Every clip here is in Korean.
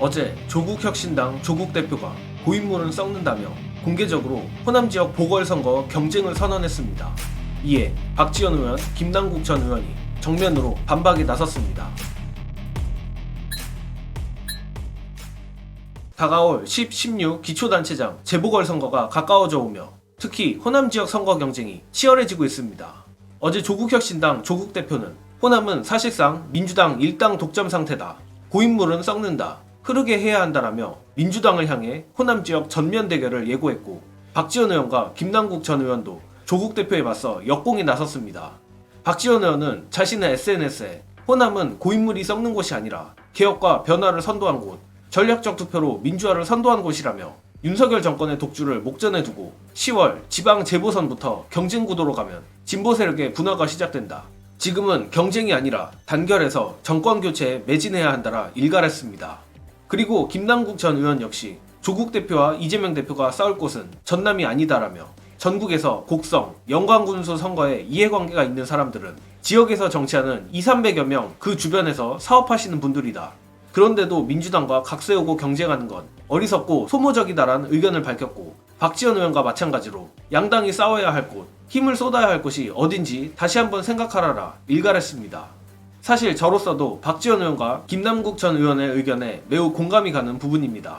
어제 조국혁신당 조국 대표가 고인물은 썩는다며 공개적으로 호남 지역 보궐선거 경쟁을 선언했습니다. 이에 박지원 의원, 김남국 전 의원이 정면으로 반박에 나섰습니다. 다가올 10, 16 기초단체장 재보궐선거가 가까워져 오며 특히 호남 지역 선거 경쟁이 치열해지고 있습니다. 어제 조국혁신당 조국 대표는 호남은 사실상 민주당 일당 독점 상태다. 고인물은 썩는다. 흐르게 해야 한다라며 민주당을 향해 호남 지역 전면 대결을 예고했고 박지원 의원과 김남국 전 의원도 조국 대표에 맞서 역공에 나섰습니다. 박지원 의원은 자신의 SNS에 호남은 고인물이 썩는 곳이 아니라 개혁과 변화를 선도한 곳, 전략적 투표로 민주화를 선도한 곳이라며 윤석열 정권의 독주를 목전에 두고 10월 지방 재보선부터 경쟁 구도로 가면 진보 세력의 분화가 시작된다. 지금은 경쟁이 아니라 단결해서 정권 교체에 매진해야 한다라 일갈했습니다. 그리고 김남국 전 의원 역시 조국 대표와 이재명 대표가 싸울 곳은 전남이 아니다라며 전국에서 곡성, 영광군수 선거에 이해관계가 있는 사람들은 지역에서 정치하는 200~300여 명 그 주변에서 사업하시는 분들이다. 그런데도 민주당과 각세우고 경쟁하는 건 어리석고 소모적이다라는 의견을 밝혔고 박지원 의원과 마찬가지로 양당이 싸워야 할 곳, 힘을 쏟아야 할 곳이 어딘지 다시 한번 생각하라라 일갈했습니다. 사실 저로서도 박지원 의원과 김남국 전 의원의 의견에 매우 공감이 가는 부분입니다.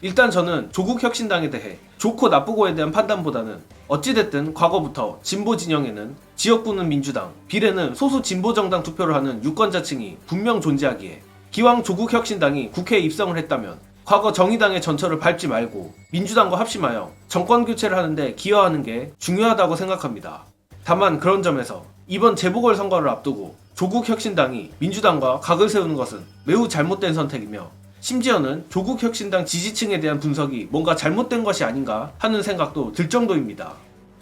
일단 저는 조국혁신당에 대해 좋고 나쁘고에 대한 판단보다는 어찌됐든 과거부터 진보 진영에는 지역구는 민주당, 비례는 소수 진보정당 투표를 하는 유권자층이 분명 존재하기에 기왕 조국혁신당이 국회에 입성을 했다면 과거 정의당의 전철을 밟지 말고 민주당과 합심하여 정권교체를 하는데 기여하는 게 중요하다고 생각합니다. 다만 그런 점에서 이번 재보궐선거를 앞두고 조국혁신당이 민주당과 각을 세우는 것은 매우 잘못된 선택이며 심지어는 조국혁신당 지지층에 대한 분석이 뭔가 잘못된 것이 아닌가 하는 생각도 들 정도입니다.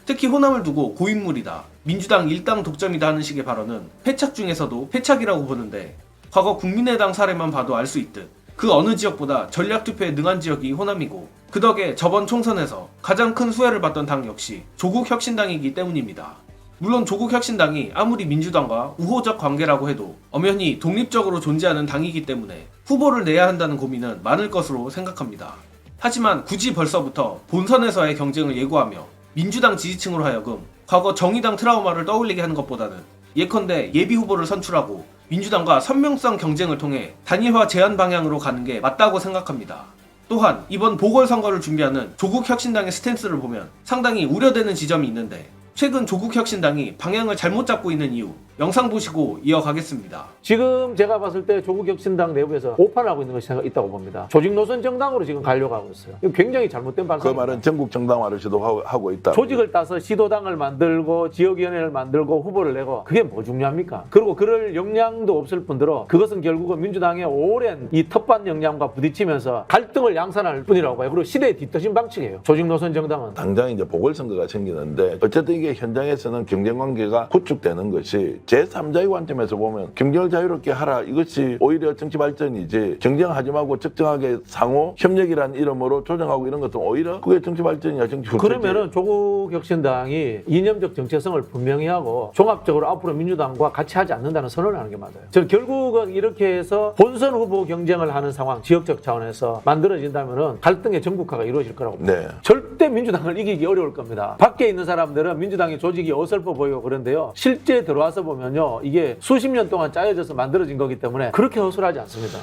특히 호남을 두고 고인물이다, 민주당 일당 독점이다 하는 식의 발언은 패착 중에서도 패착이라고 보는데 과거 국민의당 사례만 봐도 알 수 있듯 그 어느 지역보다 전략투표에 능한 지역이 호남이고 그 덕에 저번 총선에서 가장 큰 수혜를 받던 당 역시 조국혁신당이기 때문입니다. 물론 조국혁신당이 아무리 민주당과 우호적 관계라고 해도 엄연히 독립적으로 존재하는 당이기 때문에 후보를 내야 한다는 고민은 많을 것으로 생각합니다. 하지만 굳이 벌써부터 본선에서의 경쟁을 예고하며 민주당 지지층으로 하여금 과거 정의당 트라우마를 떠올리게 하는 것보다는 예컨대 예비 후보를 선출하고 민주당과 선명성 경쟁을 통해 단일화 제한 방향으로 가는 게 맞다고 생각합니다. 또한 이번 보궐선거를 준비하는 조국혁신당의 스탠스를 보면 상당히 우려되는 지점이 있는데 최근 조국혁신당이 방향을 잘못 잡고 있는 이유 영상 보시고 이어가겠습니다. 지금 제가 봤을 때 조국혁신당 내부에서 오판을 하고 있는 것이 있다고 봅니다. 조직 노선 정당으로 지금 가려고 하고 있어요. 이거 굉장히 잘못된 발상입니다. 그 말은 전국 정당화를 시도하고 있다. 조직을 따서 시도당을 만들고 지역위원회를 만들고 후보를 내고 그게 뭐 중요합니까? 그리고 그럴 역량도 없을 뿐더러 그것은 결국은 민주당의 오랜 이 텃밭 역량과 부딪히면서 갈등을 양산할 뿐이라고 봐요. 그리고 시대의 뒤처진 방식이에요. 조직 노선 정당은. 당장 이제 보궐선거가 생기는데 어쨌든 이게 현장에서는 경쟁관계가 구축되는 것이 제3자의 관점에서 보면 경쟁을 자유롭게 하라, 이것이 오히려 정치 발전이지 경쟁하지 말고 적정하게 상호 협력이라는 이름으로 조정하고 이런 것도 오히려 그게 정치 발전이야, 정치 굴욕이지. 그러면은 조국혁신당이 이념적 정체성을 분명히 하고 종합적으로 앞으로 민주당과 같이 하지 않는다는 선언을 하는 게 맞아요. 저는 결국은 이렇게 해서 본선 후보 경쟁을 하는 상황, 지역적 차원에서 만들어진다면은 갈등의 전국화가 이루어질 거라고 봅니다. 네. 절대 민주당을 이기기 어려울 겁니다. 밖에 있는 사람들은 민주당의 조직이 어설퍼 보이고 그런데요, 실제 들어와서 보면요, 이게 수십 년 동안 짜여져서 만들어진 거기 때문에 그렇게 허술하지 않습니다.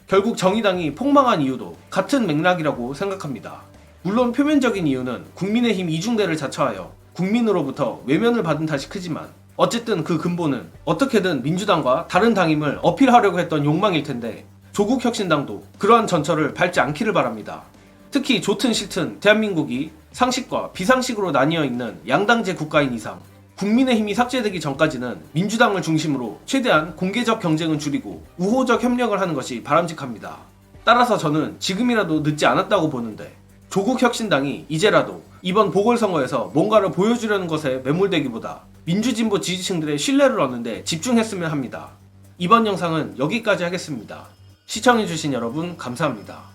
결국 정의당이 폭망한 이유도 같은 맥락이라고 생각합니다. 물론 표면적인 이유는 국민의힘 이중대를 자처하여 국민으로부터 외면을 받은 탓이 크지만 어쨌든 그 근본은 어떻게든 민주당과 다른 당임을 어필하려고 했던 욕망일 텐데 조국혁신당도 그러한 전철을 밟지 않기를 바랍니다. 특히 좋든 싫든 대한민국이 상식과 비상식으로 나뉘어 있는 양당제 국가인 이상 국민의힘이 삭제되기 전까지는 민주당을 중심으로 최대한 공개적 경쟁은 줄이고 우호적 협력을 하는 것이 바람직합니다. 따라서 저는 지금이라도 늦지 않았다고 보는데 조국혁신당이 이제라도 이번 보궐선거에서 뭔가를 보여주려는 것에 매몰되기보다 민주진보 지지층들의 신뢰를 얻는데 집중했으면 합니다. 이번 영상은 여기까지 하겠습니다. 시청해주신 여러분 감사합니다.